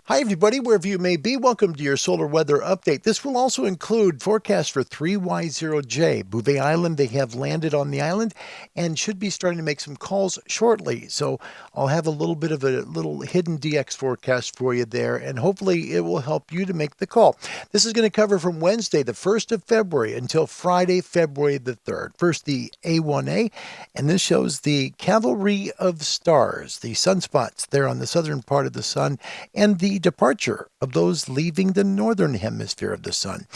Hi, everybody, wherever you may be. Welcome to your solar weather update. This will also include forecast for 3Y0J. Bouvet Island, they have landed on the island and should be starting to make some calls shortly. So I'll have a little bit of a little hidden DX forecast for you there, and hopefully it will help you to make the call. This is going to cover from Wednesday, the 1st of February, until Friday, February the 3rd. First, the A1A, and this shows the cavalry of stars, the sunspots there on the southern part of the sun, and the departure of those leaving the northern hemisphere of the sun.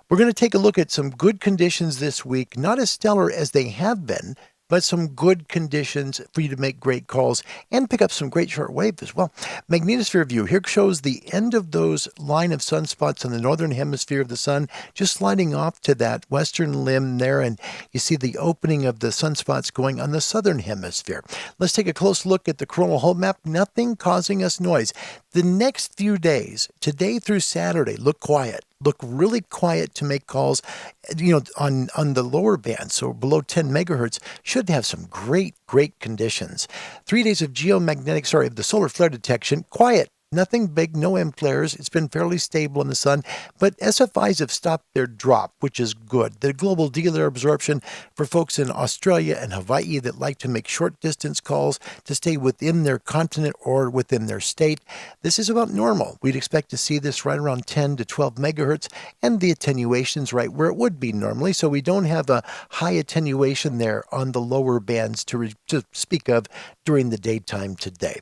We're going to take a look at some good conditions this week, not as stellar as they have been, but some good conditions for you to make great calls and pick up some great shortwave as well. Magnetosphere view here shows the end of those line of sunspots on the northern hemisphere of the sun, just sliding off to that western limb there, and you see the opening of the sunspots going on the southern hemisphere. Let's take a close look at the coronal hole map. Nothing causing us noise. The next few days, today through Saturday, look quiet. Look really quiet to make calls, on the lower band, so below 10 megahertz, should have some great conditions. 3 days of of the solar flare detection, quiet. Nothing big, no M flares. It's been fairly stable in the sun, but SFIs have stopped their drop, which is good. The global dealer absorption for folks in Australia and Hawaii that like to make short distance calls to stay within their continent or within their state, this is about normal. We'd expect to see this right around 10 to 12 megahertz, and the attenuation's right where it would be normally, so we don't have a high attenuation there on the lower bands to speak of during the daytime today.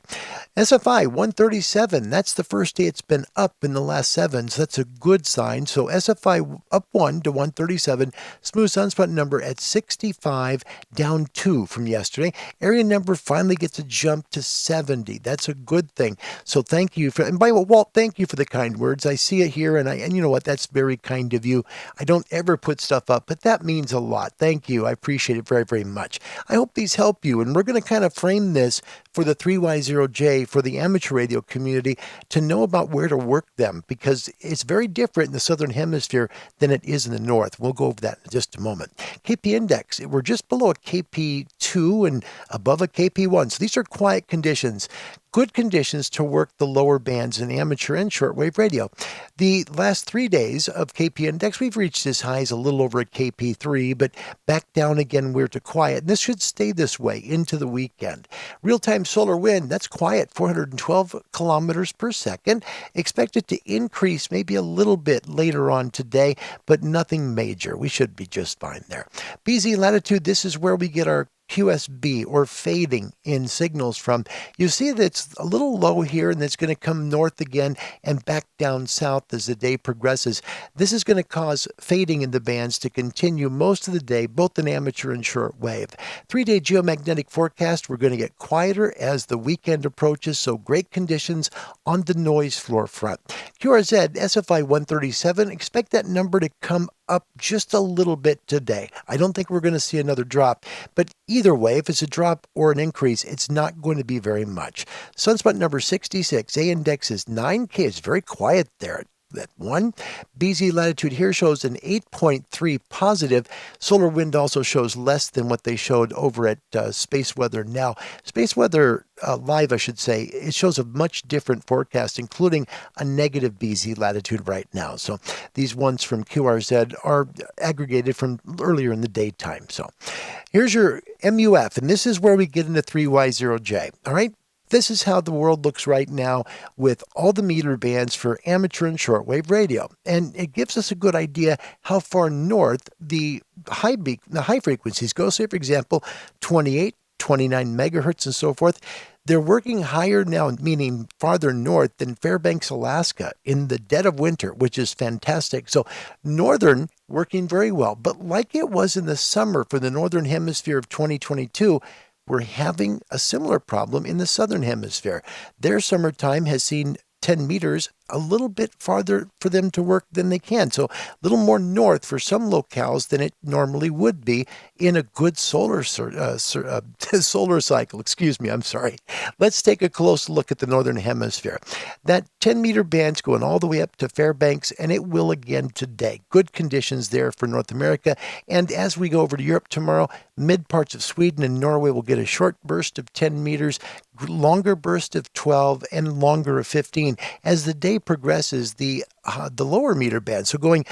SFI 137. That's the first day it's been up in the last 7, so that's a good sign. So SFI up 1 to 137, smooth sunspot number at 65, down 2 from yesterday. Area number finally gets a jump to 70. That's a good thing. So thank you and by the way, Walt, thank you for the kind words. I see it here, and you know what? That's very kind of you. I don't ever put stuff up, but that means a lot. Thank you. I appreciate it very, very much. I hope these help you, and we're going to kind of frame this for the 3Y0J for the amateur radio community to know about where to work them, because it's very different in the southern hemisphere than it is in the north. We'll go over that in just a moment. KP index, we're just below a KP2 and above a KP1. So these are quiet conditions. Good conditions to work the lower bands in amateur and shortwave radio. The last 3 days of KP index, we've reached as high as a little over a KP3, but back down again, we're to quiet. And this should stay this way into the weekend. Real-time solar wind, that's quiet, 412 kilometers per second. Expect it to increase maybe a little bit later on today, but nothing major. We should be just fine there. BZ latitude, this is where we get our QSB, or fading in signals from. You see that it's a little low here, and it's going to come north again and back down south as the day progresses. This is going to cause fading in the bands to continue most of the day, both in amateur and shortwave. 3-day geomagnetic forecast, we're going to get quieter as the weekend approaches, so great conditions on the noise floor front. QRZ, SFI 137, expect that number to come up just a little bit today. I don't think we're going to see another drop, but either way, if it's a drop or an increase, it's not going to be very much. Sunspot number 66, A index is 9K. It's very quiet there. That 1. BZ latitude here shows an 8.3 positive. Solar wind also shows less than what they showed over at Space Weather Now. Space Weather Live, I should say, it shows a much different forecast, including a negative BZ latitude right now. So these ones from QRZ are aggregated from earlier in the daytime. So here's your MUF, and this is where we get into 3Y0J. All right? This is how the world looks right now with all the meter bands for amateur and shortwave radio. And it gives us a good idea how far north the high frequencies go. Say, for example, 28, 29 megahertz and so forth. They're working higher now, meaning farther north than Fairbanks, Alaska in the dead of winter, which is fantastic. So northern working very well. But like it was in the summer for the northern hemisphere of 2022, we're having a similar problem in the southern hemisphere. Their summertime has seen 10 meters a little bit farther for them to work than they can. So a little more north for some locales than it normally would be in a good solar cycle. Excuse me, I'm sorry. Let's take a close look at the northern hemisphere. That 10-meter band's going all the way up to Fairbanks, and it will again today. Good conditions there for North America. And as we go over to Europe tomorrow, mid parts of Sweden and Norway will get a short burst of 10 meters. longer burst of 12 and longer of 15. As the day progresses, the lower meter band, so going,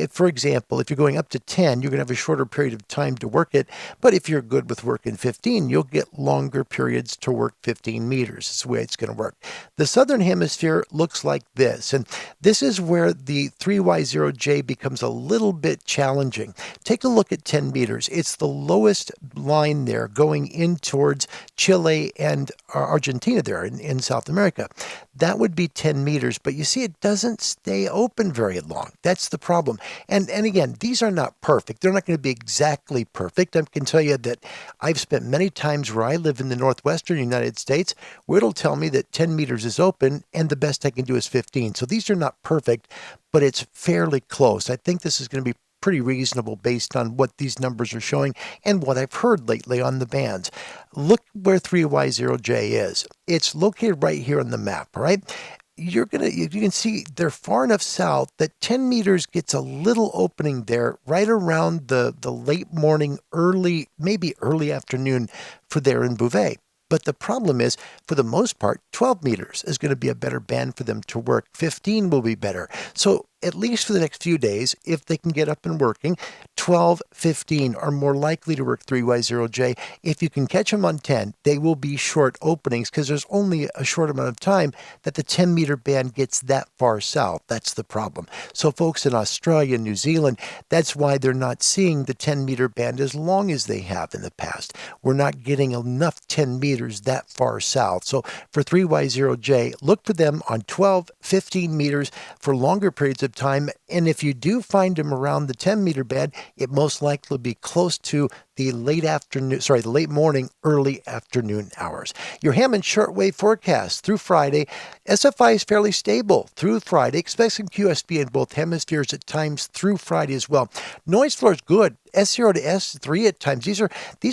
for example, if you're going up to 10, you're going to have a shorter period of time to work it. But if you're good with working 15, you'll get longer periods to work 15 meters. That's the way it's going to work. The southern hemisphere looks like this, and this is where the 3Y0J becomes a little bit challenging. Take a look at 10 meters. It's the lowest line there going in towards Chile and Argentina there in South America. That would be 10 meters, but you see it doesn't stay open very long. That's the problem. And again, these are not perfect. They're not going to be exactly perfect. I can tell you that I've spent many times where I live in the northwestern United States where it'll tell me that 10 meters is open and the best I can do is 15. So these are not perfect, but it's fairly close. I think this is going to be pretty reasonable based on what these numbers are showing and what I've heard lately on the bands. Look where 3Y0J is. It's located right here on the map, all right? You can see they're far enough south that 10 meters gets a little opening there right around the late morning, maybe early afternoon for there in Bouvet. But the problem is, for the most part, 12 meters is going to be a better band for them to work. 15 will be better. So at least for the next few days, if they can get up and working, 12, 15 are more likely to work 3Y0J. If you can catch them on 10, they will be short openings because there's only a short amount of time that the 10-meter band gets that far south. That's the problem. So folks in Australia and New Zealand, that's why they're not seeing the 10-meter band as long as they have in the past. We're not getting enough 10 meters that far south. So for 3Y0J, look for them on 12, 15 meters for longer periods of time, and if you do find them around the 10-meter band, it most likely will be close to the late morning, early afternoon hours. Your ham and shortwave forecast through Friday. SFI is fairly stable through Friday. Expect some QSB in both hemispheres at times through Friday as well. Noise floor is good. S0 to S3 at times. These are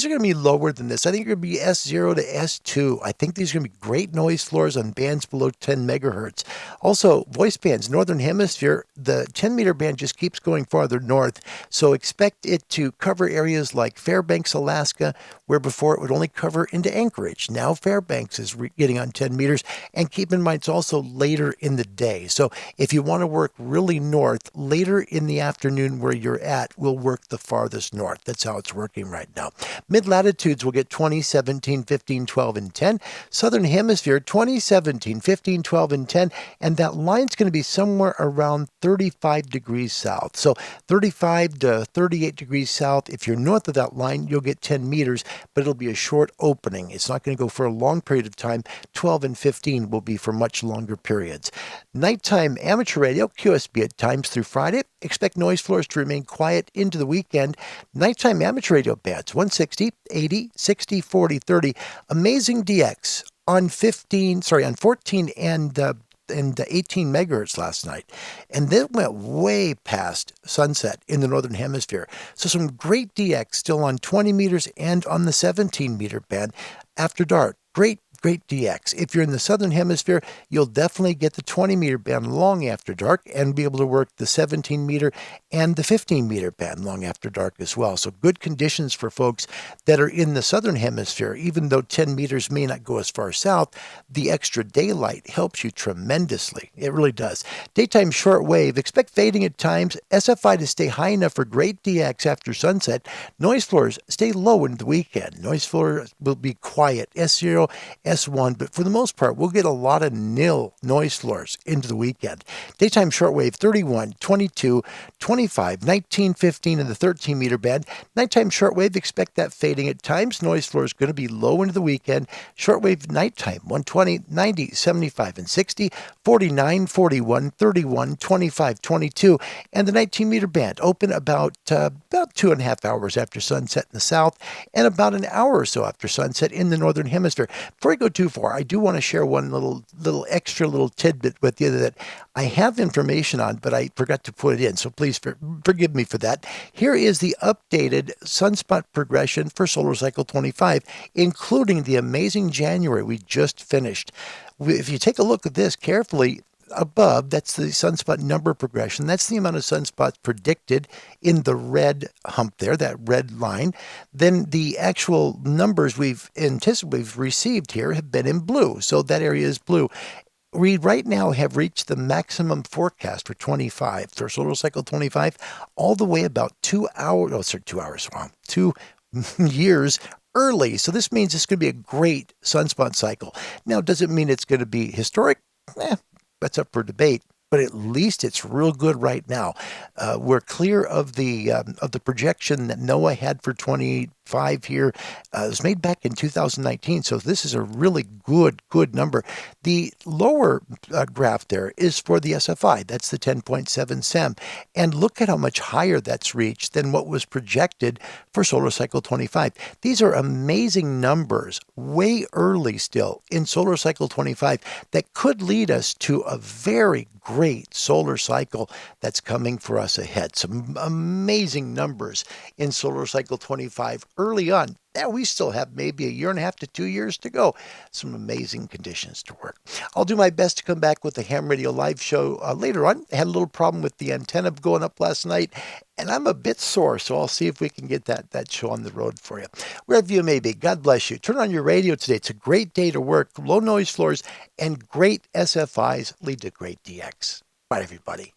going to be lower than this. I think they're going to be S0 to S2. I think these are going to be great noise floors on bands below 10 megahertz. Also, voice bands, northern hemisphere, the 10-meter band just keeps going farther north, so expect it to cover areas like Fairbanks, Alaska, where before it would only cover into Anchorage. Now Fairbanks is getting on 10 meters, and keep in mind it's also later in the day. So if you want to work really north, later in the afternoon where you're at will work the farthest north. That's how it's working right now. Mid-latitudes will get 20, 17, 15, 12, and 10. Southern hemisphere, 20, 17, 15, 12, and 10, and that line's going to be somewhere around 35 degrees south. So 35 to 38 degrees south. If you're north of that line, you'll get 10 meters, but it'll be a short opening. It's not going to go for a long period of time. 12 and 15 will be for much longer periods. Nighttime amateur radio, QSB at times through Friday. Expect noise floors to remain quiet into the weekend. Nighttime amateur radio bands, 160, 80, 60, 40, 30. Amazing DX on 14 and 18 megahertz last night. And then went way past sunset in the northern hemisphere. So some great DX still on 20 meters and on the 17 meter band after dark. Great DX. If you're in the southern hemisphere, you'll definitely get the 20-meter band long after dark and be able to work the 17-meter and the 15-meter band long after dark as well. So good conditions for folks that are in the southern hemisphere. Even though 10 meters may not go as far south, the extra daylight helps you tremendously. It really does. Daytime shortwave, expect fading at times. SFI to stay high enough for great DX after sunset. Noise floors stay low into the weekend. Noise floor will be quiet. S0, S1, but for the most part, we'll get a lot of nil noise floors into the weekend. Daytime shortwave 31, 22, 25, 19, 15 in the 13-meter band. Nighttime shortwave, expect that fading at times. Noise floor is going to be low into the weekend. Shortwave nighttime 120, 90, 75, and 60, 49, 41, 31, 25, 22, and the 19-meter band open about 2.5 hours after sunset in the south and about an hour or so after sunset in the northern hemisphere. Before I go too far, I do want to share one little extra tidbit with you that I have information on, but I forgot to put it in. So please forgive me for that. Here is the updated sunspot progression for solar cycle 25, including the amazing January we just finished. If you take a look at this carefully, above, that's the sunspot number progression. That's the amount of sunspots predicted in the red hump there, that red line. Then the actual numbers we've received here have been in blue. So that area is blue. We right now have reached the maximum forecast for 25, for solar cycle 25, all the way about 2 years early. So this means it's going to be a great sunspot cycle. Now, does it mean it's going to be historic? That's up for debate. But at least it's real good right now. We're clear of the projection that NOAA had for 25 here. It was made back in 2019, so this is a really good number. The lower graph there is for the SFI. That's the 10.7 SEM. And look at how much higher that's reached than what was projected for solar cycle 25. These are amazing numbers, way early still in solar cycle 25, that could lead us to a very great solar cycle that's coming for us ahead. Some amazing numbers in solar cycle 25 early on. Now, we still have maybe 1.5 to 2 years to go. Some amazing conditions to work. I'll do my best to come back with the Ham Radio Live show later on. I had a little problem with the antenna going up last night, and I'm a bit sore, so I'll see if we can get that show on the road for you. Wherever you may be, God bless you. Turn on your radio today. It's a great day to work. Low noise floors and great SFIs lead to great DX. Bye, everybody.